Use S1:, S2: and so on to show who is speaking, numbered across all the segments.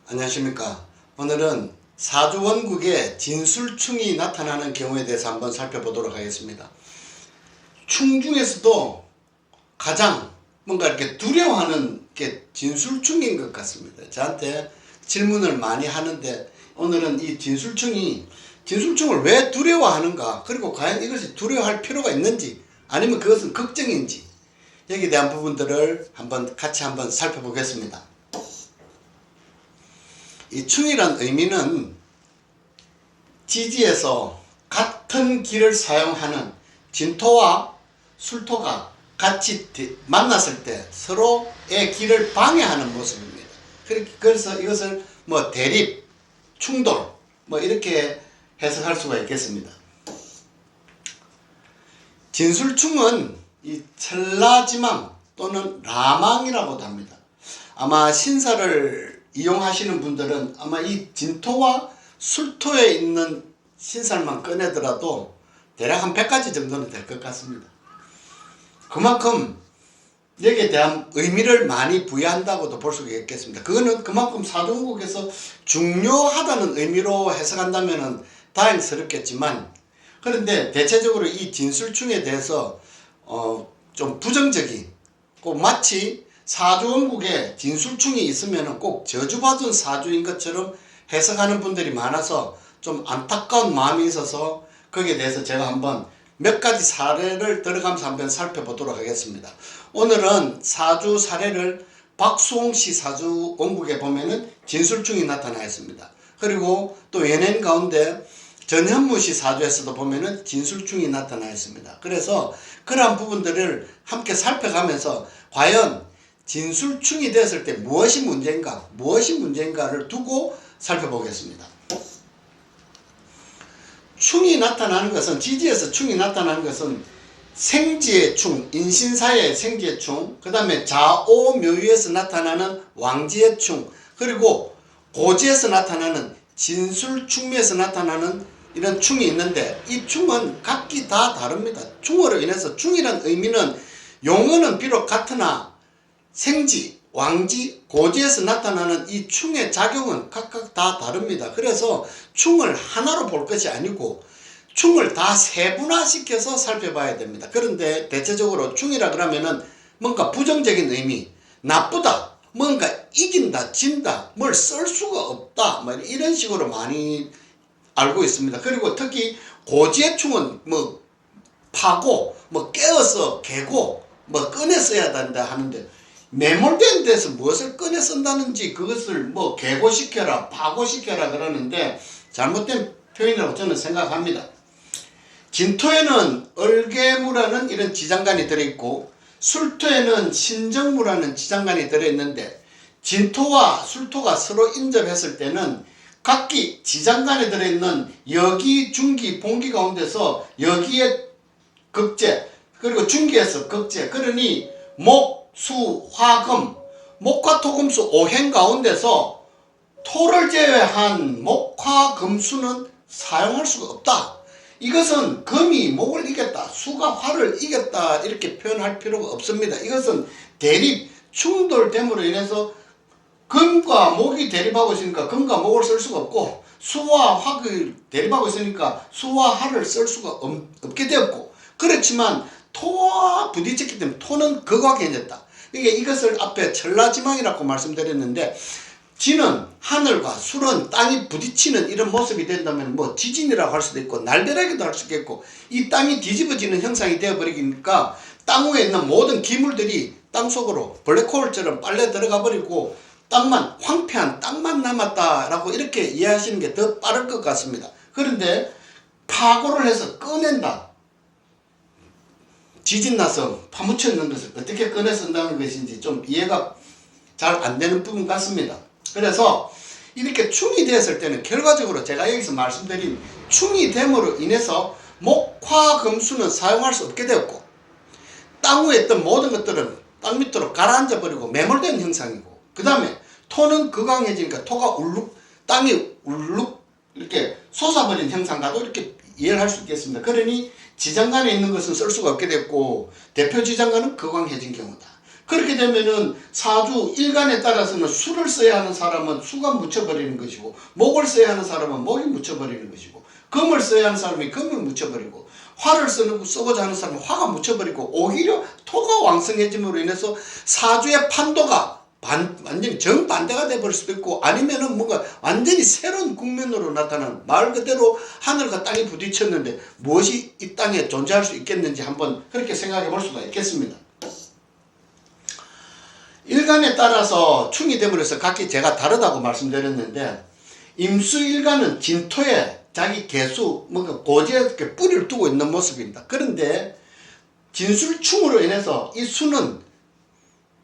S1: 안녕하십니까. 오늘은 사주 원국에 진술충이 나타나는 경우에 대해서 한번 살펴보도록 하겠습니다. 충 중에서도 가장 뭔가 이렇게 두려워하는 게 진술충인 것 같습니다. 저한테 질문을 많이 하는데 오늘은 이 진술충을 왜 두려워하는가, 그리고 과연 이것이 두려워할 필요가 있는지 아니면 그것은 걱정인지, 여기에 대한 부분들을 같이 한번 살펴보겠습니다. 이 충이란 의미는 지지에서 같은 길을 사용하는 진토와 술토가 같이 만났을 때 서로의 길을 방해하는 모습입니다. 그래서 이것을 대립, 충돌 이렇게 해석할 수가 있겠습니다. 진술충은 이 찰나지망 또는 라망이라고도 합니다. 아마 신사를 이용하시는 분들은 아마 이 진토와 술토에 있는 신살만 꺼내더라도 대략 한 100가지 정도는 될 것 같습니다. 그만큼 여기에 대한 의미를 많이 부여한다고도 볼 수가 있겠습니다. 그거는 그만큼 사주원국에서 중요하다는 의미로 해석한다면 다행스럽겠지만, 그런데 대체적으로 이 진술충에 대해서 좀 부정적인, 꼭 마치 사주원국에 진술충이 있으면 꼭 저주받은 사주인 것처럼 해석하는 분들이 많아서 좀 안타까운 마음이 있어서 거기에 대해서 제가 한번 몇 가지 사례를 들어가면서 한번 살펴보도록 하겠습니다. 오늘은 사주 사례를 박수홍씨 사주원국에 보면은 진술충이 나타나 있습니다. 그리고 또 연예인 가운데 전현무씨 사주에서도 보면은 진술충이 나타나 있습니다. 그래서 그러한 부분들을 함께 살펴가면서 과연 진술충이 됐을 때 무엇이 문제인가를 두고 살펴보겠습니다. 충이 나타나는 것은, 지지에서 충이 나타나는 것은 생지의 충, 인신사의 생지의 충, 그 다음에 자오묘유에서 나타나는 왕지의 충, 그리고 고지에서 나타나는 진술충미에서 나타나는 이런 충이 있는데, 이 충은 각기 다 다릅니다. 충으로 인해서, 충이란 의미는 용어는 비록 같으나 생지, 왕지, 고지에서 나타나는 이 충의 작용은 각각 다 다릅니다. 그래서 충을 하나로 볼 것이 아니고 충을 다 세분화시켜서 살펴봐야 됩니다. 그런데 대체적으로 충이라 그러면은 뭔가 부정적인 의미, 나쁘다, 뭔가 이긴다, 진다, 뭘 쓸 수가 없다, 이런 식으로 많이 알고 있습니다. 그리고 특히 고지의 충은 파고, 깨어서 개고, 꺼내 써야 된다 하는데, 매몰된 데서 무엇을 꺼내 쓴다는지 그것을 개고시켜라, 파고시켜라 그러는데 잘못된 표현이라고 저는 생각합니다. 진토에는 얼개무라는 이런 지장간이 들어있고, 술토에는 신정무라는 지장간이 들어있는데, 진토와 술토가 서로 인접했을 때는 각기 지장간에 들어있는 여기, 중기, 봉기 가운데서 여기에 극재, 그리고 중기에서 극재, 그러니 목, 수, 화, 금, 목화, 토, 금, 수 5행 가운데서 토를 제외한 목, 화, 금, 수는 사용할 수가 없다. 이것은 금이 목을 이겼다, 수가 화를 이겼다, 이렇게 표현할 필요가 없습니다. 이것은 대립, 충돌됨으로 인해서 금과 목이 대립하고 있으니까 금과 목을 쓸 수가 없고, 수와 화를 대립하고 있으니까 수와 화를 쓸 수가 없게 되었고, 그렇지만 토와 부딪혔기 때문에 토는 극화해졌다. 그러니까 이것을 앞에 찰나지망이라고 말씀드렸는데, 지는 하늘과 술은 땅이 부딪히는 이런 모습이 된다면 지진이라고 할 수도 있고 날벼락이도 할 수 있겠고, 이 땅이 뒤집어지는 형상이 되어버리니까 땅 위에 있는 모든 기물들이 땅속으로 블랙홀처럼 빨려 들어가 버리고 황폐한 땅만 남았다라고 이렇게 이해하시는 게 더 빠를 것 같습니다. 그런데 파고를 해서 꺼낸다, 지진 나서 파묻혀 있는 것을 어떻게 꺼내 쓴다는 것인지 좀 이해가 잘 안 되는 부분 같습니다. 그래서 이렇게 충이 되었을 때는 결과적으로 제가 여기서 말씀드린 충이 됨으로 인해서 목화 금수는 사용할 수 없게 되었고, 땅 위에 있던 모든 것들은 땅 밑으로 가라앉아 버리고 매몰된 형상이고, 그 다음에 토는 극강해지니까 땅이 울룩 이렇게 솟아버린 형상과도 이렇게 이해를 할 수 있겠습니다. 그러니 지장간에 있는 것은 쓸 수가 없게 됐고, 대표 지장간은 극강해진 경우다. 그렇게 되면은 사주 일간에 따라서는 수를 써야 하는 사람은 수가 묻혀버리는 것이고, 목을 써야 하는 사람은 목이 묻혀버리는 것이고, 금을 써야 하는 사람이 금을 묻혀버리고, 화를 쓰고자 하는 사람은 화가 묻혀버리고, 오히려 토가 왕성해짐으로 인해서 사주의 판도가 완전히 정반대가 돼버릴 수도 있고, 아니면은 뭔가 완전히 새로운 국면으로 나타나는, 말 그대로 하늘과 땅이 부딪혔는데 무엇이 이 땅에 존재할 수 있겠는지 한번 그렇게 생각해 볼 수가 있겠습니다. 일간에 따라서 충이 됨으로써 각기 제가 다르다고 말씀드렸는데, 임수일간은 진토에 자기 개수, 뭔가 고지에 뿌리를 두고 있는 모습입니다. 그런데 진술충으로 인해서 이 수는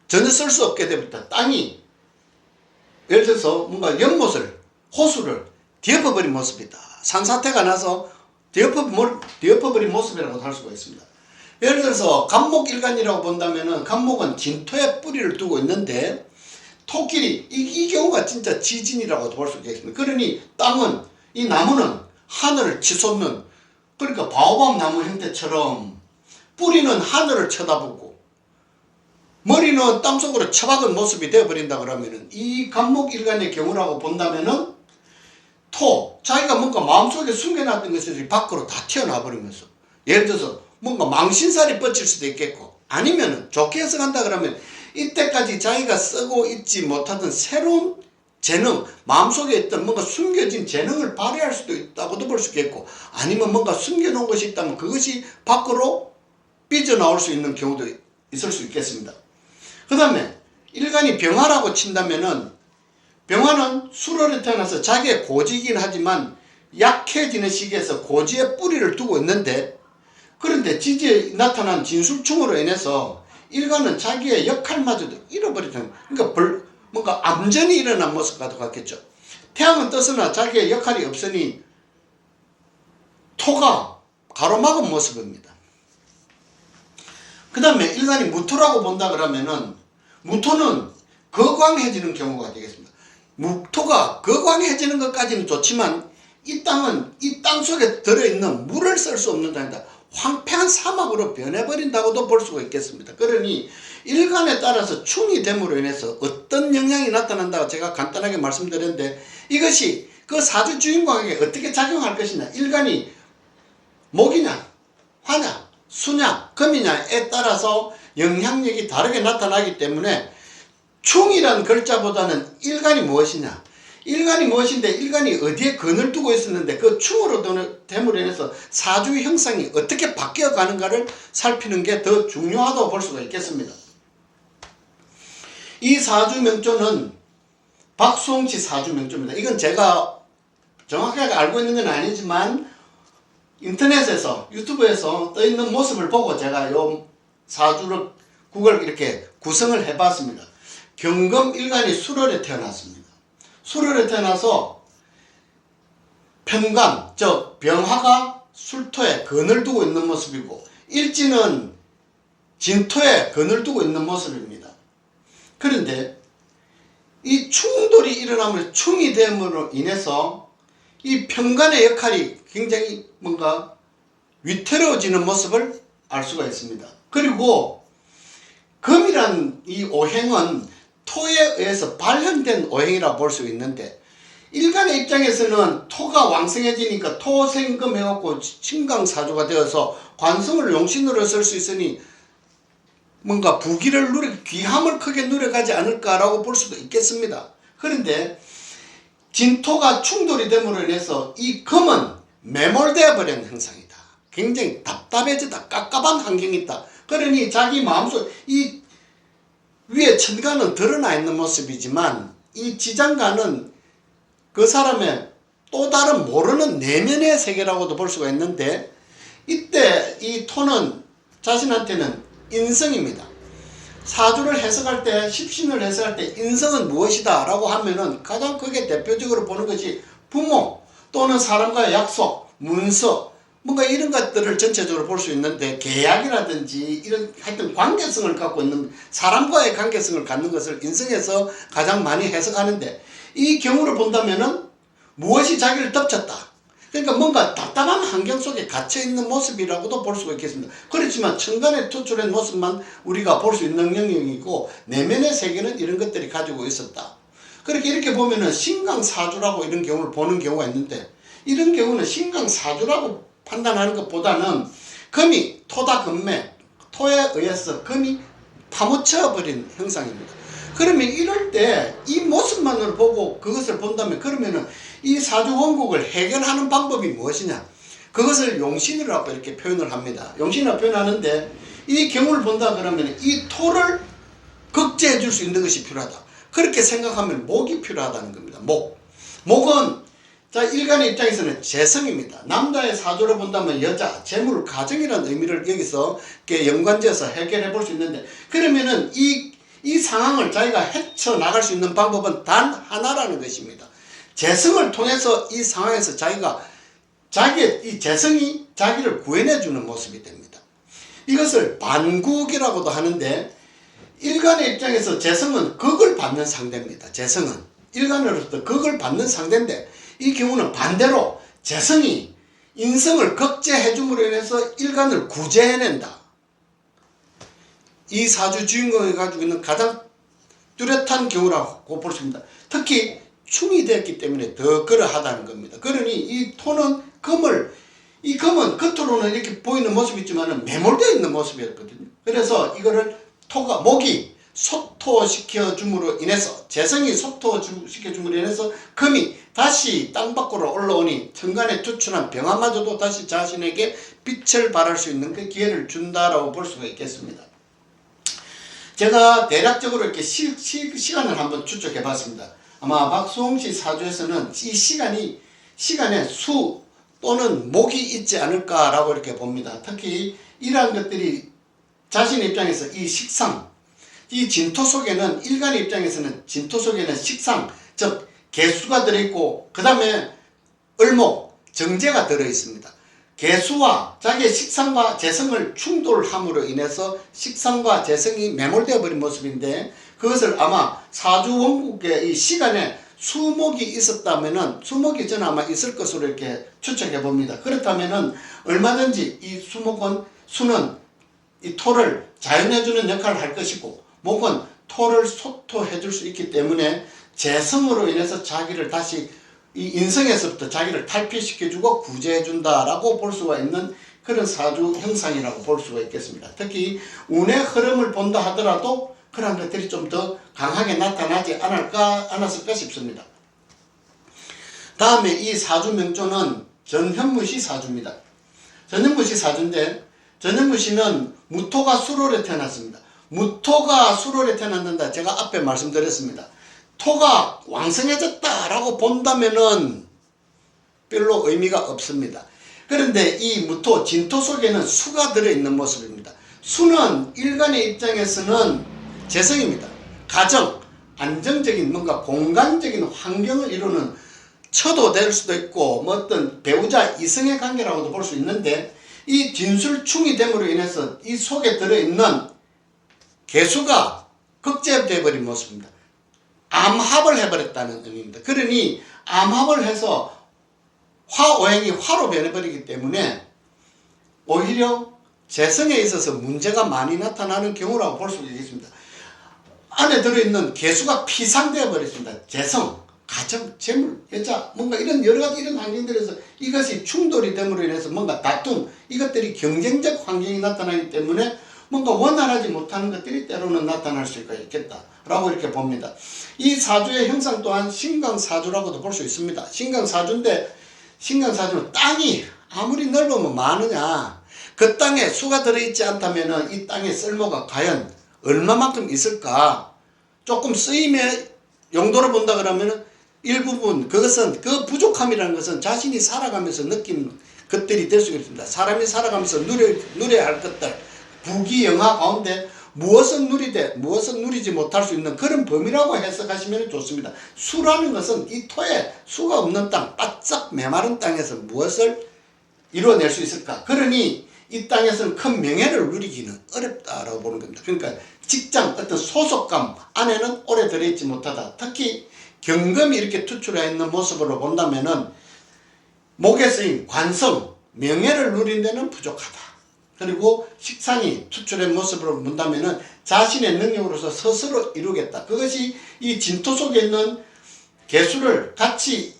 S1: 전혀 쓸 수 없게 됩니다. 땅이 예를 들어서 뭔가 연못을, 호수를 뒤엎어버린 모습이다. 산사태가 나서 뒤엎어버린 모습이라고 할 수가 있습니다. 예를 들어서 간목일간이라고 본다면은, 간목은 진토에 뿌리를 두고 있는데 토끼리, 이 경우가 진짜 지진이라고 볼 수 있겠습니다. 그러니 땅은, 이 나무는 하늘을 치솟는, 그러니까 바오밥 나무 형태처럼 뿌리는 하늘을 쳐다보고 머리는 땅속으로 처박은 모습이 되어버린다 그러면은, 이 간목일간의 경우라고 본다면은 자기가 뭔가 마음속에 숨겨놨던 것들이 밖으로 다 튀어나와 버리면서, 예를 들어서 뭔가 망신살이 뻗칠 수도 있겠고, 아니면은 좋게 해석한다 그러면 이때까지 자기가 쓰고 있지 못하던 새로운 재능, 마음속에 있던 뭔가 숨겨진 재능을 발휘할 수도 있다고도 볼 수 있겠고, 아니면 뭔가 숨겨놓은 것이 있다면 그것이 밖으로 삐져나올 수 있는 경우도 있을 수 있겠습니다. 그 다음에 일간이 병화라고 친다면은, 병화는 수월에 태어나서 자기의 고지이긴 하지만 약해지는 시기에서 고지에 뿌리를 두고 있는데, 그런데 지지에 나타난 진술충으로 인해서 일간은 자기의 역할마저도 잃어버리는, 그러니까 뭔가 암전이 일어난 모습과도 같겠죠. 태양은 떴으나 자기의 역할이 없으니 토가 가로막은 모습입니다. 그 다음에 일간이 무토라고 본다 그러면은, 무토는 거광해지는 경우가 되겠습니다. 무토가 거광해지는 것까지는 좋지만 이 땅은 이 땅 속에 들어있는 물을 쓸 수 없는 땅이다. 황폐한 사막으로 변해버린다고도 볼 수가 있겠습니다. 그러니 일간에 따라서 충이 됨으로 인해서 어떤 영향이 나타난다고 제가 간단하게 말씀드렸는데, 이것이 그 사주 주인공에게 어떻게 작용할 것이냐, 일간이 목이냐 화냐 수냐 금이냐에 따라서 영향력이 다르게 나타나기 때문에, 충이란 글자보다는 일간이 무엇이냐, 일간이 무엇인데 일간이 어디에 근을 두고 있었는데 그 충으로 됨으로 인해서 사주의 형상이 어떻게 바뀌어 가는가를 살피는 게 더 중요하다고 볼 수가 있겠습니다. 이 사주 명조는 박수홍씨 사주 명조입니다. 이건 제가 정확하게 알고 있는 건 아니지만 인터넷에서, 유튜브에서 떠 있는 모습을 보고 제가 요 사주를 국을 이렇게 구성을 해봤습니다. 경금일간이 술월에 태어났습니다. 술월에 태어나서 편관, 즉 병화가 술토에 근을 두고 있는 모습이고, 일지는 진토에 근을 두고 있는 모습입니다. 그런데 이 충돌이 일어나면, 충이 됨으로 인해서 이 편관의 역할이 굉장히 뭔가 위태로워지는 모습을 알 수가 있습니다. 그리고 금이란 이 오행은 토에 의해서 발현된 오행이라 볼 수 있는데, 일간의 입장에서는 토가 왕성해지니까 토생금 해갖고 신강사주가 되어서 관성을 용신으로 쓸 수 있으니 뭔가 부귀를 귀함을 크게 누려가지 않을까라고 볼 수도 있겠습니다. 그런데 진토가 충돌이 됨으로 인해서 이 금은 매몰되어 버린 형상이다. 굉장히 답답해지다. 깝깝한 환경이 있다. 그러니 자기 마음속, 이 위에 천간은 드러나 있는 모습이지만 이 지장간은 그 사람의 또 다른 모르는 내면의 세계라고도 볼 수가 있는데, 이때 이 토는 자신한테는 인성입니다. 사주를 해석할 때, 십신을 해석할 때 인성은 무엇이다 라고 하면은 가장 크게 대표적으로 보는 것이 부모 또는 사람과의 약속, 문서, 뭔가 이런 것들을 전체적으로 볼 수 있는데, 계약이라든지 이런 하여튼 관계성을 갖고 있는, 사람과의 관계성을 갖는 것을 인성에서 가장 많이 해석하는데, 이 경우를 본다면은 무엇이 자기를 덮쳤다, 그러니까 뭔가 답답한 환경 속에 갇혀 있는 모습이라고도 볼 수가 있겠습니다. 그렇지만 천간에 투출한 모습만 우리가 볼 수 있는 영역이고 내면의 세계는 이런 것들이 가지고 있었다. 그렇게 이렇게 보면은 신강사주라고 이런 경우를 보는 경우가 있는데, 이런 경우는 신강사주라고 판단하는 것보다는 금이 토다금매, 토에 의해서 금이 파묻혀 버린 형상입니다. 그러면 이럴 때 이 모습만을 보고 그것을 본다면, 그러면은 이 사주 원국을 해결하는 방법이 무엇이냐? 그것을 용신이라고 이렇게 표현을 합니다. 용신이라고 표현하는데, 이 경우를 본다 그러면 이 토를 극제해 줄 수 있는 것이 필요하다. 그렇게 생각하면 목이 필요하다는 겁니다. 목은 자, 일간의 입장에서는 재성입니다. 남자의 사주를 본다면 여자, 재물, 가정이라는 의미를 여기서 연관지어서 해결해 볼 수 있는데, 그러면은 이 상황을 자기가 헤쳐나갈 수 있는 방법은 단 하나라는 것입니다. 재성을 통해서 이 상황에서 자기의 이 재성이 자기를 구해내주는 모습이 됩니다. 이것을 반국이라고도 하는데, 일간의 입장에서 재성은 극을 받는 상대입니다. 재성은 일간으로부터 극을 받는 상대인데, 이 경우는 반대로 재성이 인성을 극제해 줌으로 인해서 일간을 구제해낸다. 이 사주 주인공이 가지고 있는 가장 뚜렷한 경우라고 볼 수 있습니다. 특히 충이 되었기 때문에 더 그러하다는 겁니다. 그러니 이 토는 이 금은 겉으로는 이렇게 보이는 모습이 있지만 매몰되어 있는 모습이었거든요. 그래서 이거를 목이 소토시켜 줌으로 인해서, 재성이 소토시켜 줌으로 인해서 금이 다시 땅 밖으로 올라오니 천간에 투출한 병화마저도 다시 자신에게 빛을 발할 수 있는 그 기회를 준다라고 볼 수가 있겠습니다. 제가 대략적으로 이렇게 시간을 한번 추측해 봤습니다. 아마 박수홍씨 사주에서는 이 시간에 수 또는 목이 있지 않을까라고 이렇게 봅니다. 특히 이러한 것들이 자신의 입장에서 이 식상, 이 진토 속에는, 일간의 입장에서는 진토 속에는 식상, 즉 개수가 들어있고 그 다음에 을목, 정제가 들어있습니다. 개수와 자기의 식상과 재성을 충돌함으로 인해서 식상과 재성이 매몰되어 버린 모습인데, 그것을 아마 사주 원국의 이 시간에 수목이 있었다면은, 수목이 저는 아마 있을 것으로 이렇게 추측해 봅니다. 그렇다면은 얼마든지 이 수는 이 토를 자연해주는 역할을 할 것이고, 목은 토를 소토해줄 수 있기 때문에 재성으로 인해서 자기를 다시 이 인성에서부터 자기를 탈피시켜주고 구제해준다라고 볼 수가 있는 그런 사주 형상이라고 볼 수가 있겠습니다. 특히 운의 흐름을 본다 하더라도 그런 것들이 좀 더 강하게 나타나지 않았을까 싶습니다. 다음에 이 사주 명조는 전현무시 사주입니다. 전현무시 사주인데, 전현무시는 무토가 수월에 태어났습니다. 무토가 수월에 태어났는다 제가 앞에 말씀드렸습니다. 토가 왕성해졌다라고 본다면은 별로 의미가 없습니다. 그런데 이 무토, 진토 속에는 수가 들어있는 모습입니다. 수는 일간의 입장에서는 재성입니다. 가정, 안정적인 뭔가 공간적인 환경을 이루는 처도 될 수도 있고, 뭐 어떤 배우자 이성의 관계라고도 볼 수 있는데, 이 진술충이 됨으로 인해서 이 속에 들어있는 개수가 극제되어 버린 모습입니다. 암합을 해버렸다는 의미입니다. 그러니 암합을 해서 화오행이 화로 변해버리기 때문에 오히려 재성에 있어서 문제가 많이 나타나는 경우라고 볼 수 있겠습니다. 안에 들어있는 개수가 피상되어 버렸습니다. 재성, 가정, 재물, 여자, 뭔가 이런 여러 가지 이런 환경들에서 이것이 충돌이 됨으로 인해서 뭔가 다툼, 이것들이 경쟁적 환경이 나타나기 때문에 뭔가 원활하지 못하는 것들이 때로는 나타날 수가 있겠다라고 이렇게 봅니다. 이 사주의 형상 또한 신강사주라고도 볼 수 있습니다. 신강사주인데, 신강사주는 땅이 아무리 넓으면 많으냐, 그 땅에 수가 들어있지 않다면 이 땅의 쓸모가 과연 얼마만큼 있을까? 조금 쓰임의 용도로 본다 그러면 일부분, 그것은 그 부족함이라는 것은 자신이 살아가면서 느낀 것들이 될 수 있습니다. 사람이 살아가면서 누려야 할 것들, 부귀영화 가운데 무엇은 누리되 무엇은 누리지 못할 수 있는 그런 범위라고 해석하시면 좋습니다. 수라는 것은 이 토에 수가 없는 땅, 바짝 메마른 땅에서 무엇을 이루어낼 수 있을까? 그러니 이 땅에서는 큰 명예를 누리기는 어렵다라고 보는 겁니다. 그러니까 직장, 어떤 소속감 안에는 오래 들어있지 못하다. 특히 경금이 이렇게 투출해 있는 모습으로 본다면은 목에 쓰인 관성, 명예를 누린 데는 부족하다. 그리고 식상이 투출된 모습으로 본다면은 자신의 능력으로서 스스로 이루겠다. 그것이 이 진토 속에 있는 개수를 같이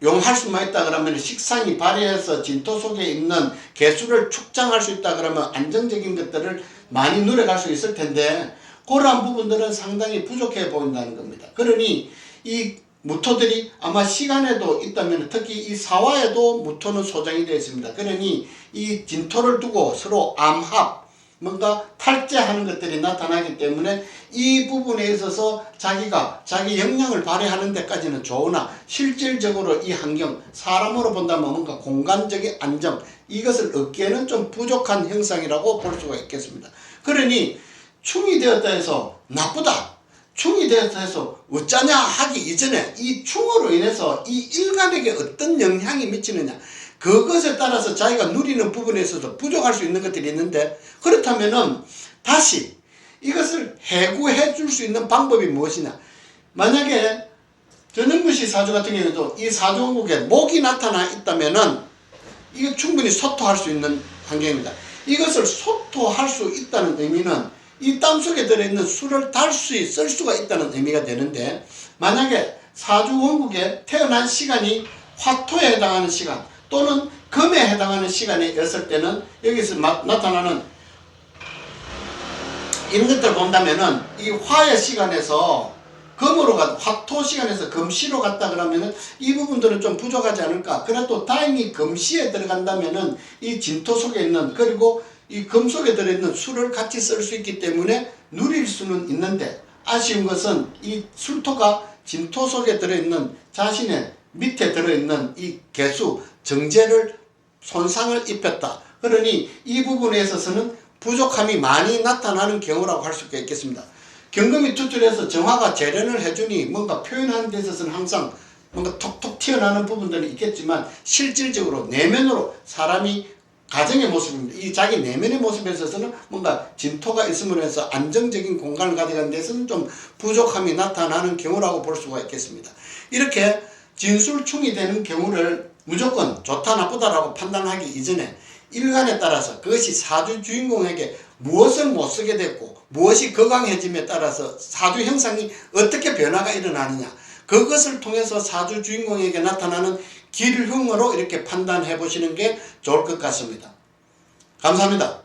S1: 용할 수만 있다 그러면, 식상이 발휘해서 진토 속에 있는 개수를 축장할 수 있다 그러면 안정적인 것들을 많이 누려갈 수 있을 텐데, 그러한 부분들은 상당히 부족해 보인다는 겁니다. 그러니 이 무토들이 아마 시간에도 있다면 특히 이 사화에도 무토는 소장이 되어 있습니다. 그러니 이 진토를 두고 서로 암합, 뭔가 탈재하는 것들이 나타나기 때문에 이 부분에 있어서 자기가 자기 역량을 발휘하는 데까지는 좋으나, 실질적으로 이 환경, 사람으로 본다면 뭔가 공간적인 안정, 이것을 얻기에는 좀 부족한 형상이라고 볼 수가 있겠습니다. 그러니 충이 되었다 해서 나쁘다, 충이 되었다 해서 어쩌냐 하기 이전에 이 충으로 인해서 이 일간에게 어떤 영향이 미치느냐, 그것에 따라서 자기가 누리는 부분에 있어서 부족할 수 있는 것들이 있는데, 그렇다면은 다시 이것을 해구해 줄 수 있는 방법이 무엇이냐. 만약에 전영근씨 사주 같은 경우에도 이 사주원국에 목이 나타나 있다면은 이거 충분히 소토할 수 있는 환경입니다. 이것을 소토할 수 있다는 의미는 이 땅 속에 들어있는 수를 달수 쓸 수가 있다는 의미가 되는데, 만약에 사주원국에 태어난 시간이 화토에 해당하는 시간 또는 금에 해당하는 시간이었을 때는 여기서 나타나는 이런 것들을 본다면은 이 화의 시간에서 금으로 화토 시간에서 금시로 갔다 그러면은 이 부분들은 좀 부족하지 않을까. 그래도 다행히 금시에 들어간다면은 이 진토 속에 있는, 그리고 이 금 속에 들어있는 수를 같이 쓸 수 있기 때문에 누릴 수는 있는데, 아쉬운 것은 이 술토가 진토 속에 들어있는 자신의 밑에 들어있는 이 개수 정제를 손상을 입혔다. 그러니 이 부분에 있어서는 부족함이 많이 나타나는 경우라고 할 수가 있겠습니다. 경금이 투출해서 정화가 재련을 해주니 뭔가 표현하는 데 있어서는 항상 뭔가 톡톡 튀어나오는 부분들이 있겠지만, 실질적으로 내면으로 사람이 가정의 모습입니다. 이 자기 내면의 모습에 있어서는 뭔가 진토가 있음으로 해서 안정적인 공간을 가져가는 데서는 좀 부족함이 나타나는 경우라고 볼 수가 있겠습니다. 이렇게 진술충이 되는 경우를 무조건 좋다 나쁘다라고 판단하기 이전에 일간에 따라서 그것이 사주 주인공에게 무엇을 못 쓰게 됐고 무엇이 거강해짐에 따라서 사주 형상이 어떻게 변화가 일어나느냐, 그것을 통해서 사주 주인공에게 나타나는 길흉으로 이렇게 판단해 보시는 게 좋을 것 같습니다. 감사합니다.